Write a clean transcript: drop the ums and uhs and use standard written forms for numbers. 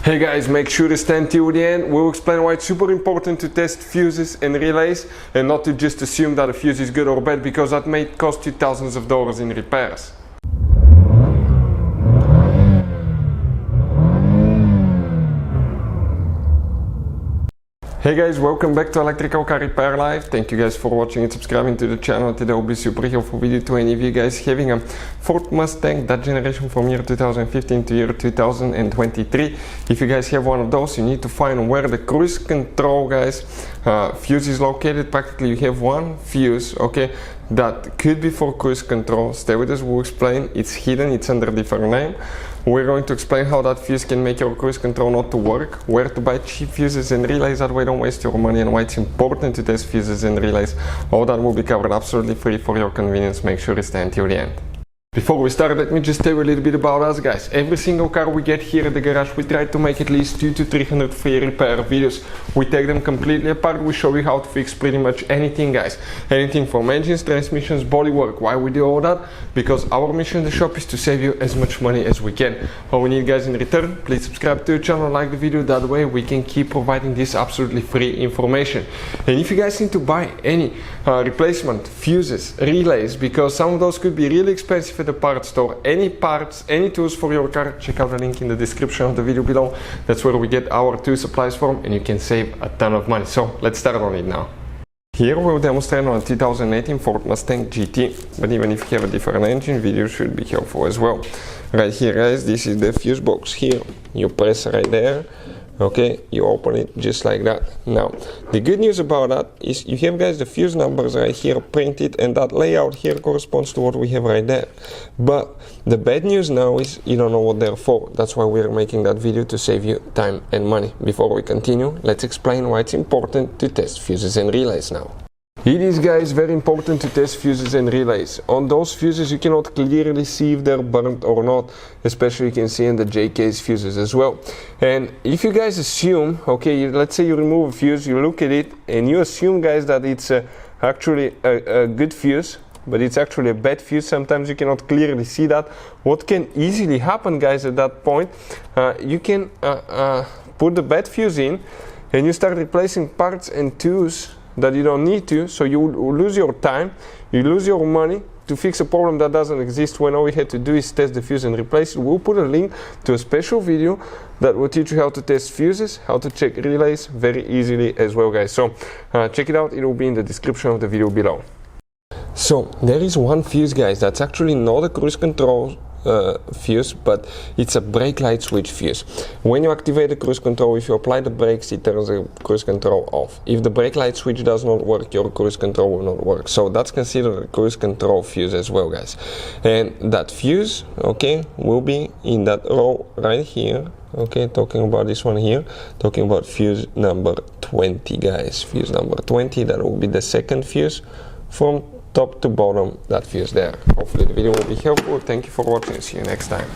Hey guys, make sure to stand till the end. We'll explain why it's super important to test fuses and relays and not to just assume that a fuse is good or bad, because that may cost you thousands of dollars in repairs. Hey guys, welcome back to Electrical Car Repair Live. Thank you guys for watching and subscribing to the channel. Today will be a super helpful video to any of you guys having a Ford Mustang, that generation from year 2015 to year 2023. If you guys have one of those, you need to find where the cruise control, guys, fuse is located. Practically you have one fuse, okay, that could be for cruise control. Stay with us, we'll explain. It's hidden, it's under a different name. We're going to explain how that fuse can make your cruise control not to work, where to buy cheap fuses and relays, that way don't waste your money, and why it's important to test fuses and relays. All that will be covered absolutely free for your convenience. Make sure to stay until the end. Before we start, let me just tell you a little bit about us, guys. Every single car we get here at the garage, we try to make at least 200 to 300 free repair videos. We take them completely apart. We show you how to fix pretty much anything, guys. Anything from engines, transmissions, bodywork. Why we do all that? Because our mission in the shop is to save you as much money as we can. All we need, guys, in return, please subscribe to the channel, like the video. That way we can keep providing this absolutely free information. And if you guys need to buy any replacement fuses, relays, because some of those could be really expensive at the parts store, any parts, any tools for your car, check out the link in the description of the video below. That's where we get our tool supplies from, and you can save a ton of money. So let's start on it now. Here we'll demonstrate on a 2018 Ford Mustang GT, but even if you have a different engine, video should be helpful as well. Right here, guys, this is the fuse box. Here you press right there, okay, you open it just like that. Now the good news about that is you have, guys, the fuse numbers right here printed, and that layout here corresponds to what we have right there. But the bad news now is you don't know what they're for. That's why we're making that video, to save you time and money. Before we continue, let's explain why it's important to test fuses and relays now. It is, guys, very important to test fuses and relays. On those fuses you cannot clearly see if they're burnt or not, especially you can see in the J-case fuses as well. And if you guys assume, okay, let's say you remove a fuse, you look at it and you assume, guys, that it's actually a good fuse, but it's actually a bad fuse. Sometimes you cannot clearly see that. What can easily happen, guys, at that point, you can put the bad fuse in and you start replacing parts and tools that you don't need to, so you lose your time, you lose your money to fix a problem that doesn't exist, when all we had to do is test the fuse and replace it. We'll put a link to a special video that will teach you how to test fuses, how to check relays very easily as well, guys. So check it out, it will be in the description of the video below. So there is one fuse, guys, that's actually not a cruise control fuse, but it's a brake light switch fuse. When you activate the cruise control, if you apply the brakes, it turns the cruise control off. If the brake light switch does not work, your cruise control will not work. So that's considered a cruise control fuse as well, guys. And that fuse, okay, will be in that row right here. Okay, talking about this one here, talking about fuse number 20, guys. Fuse number 20, that will be the second fuse from top to bottom, that fuse there. Hopefully the video will be helpful. Thank you for watching. See you next time.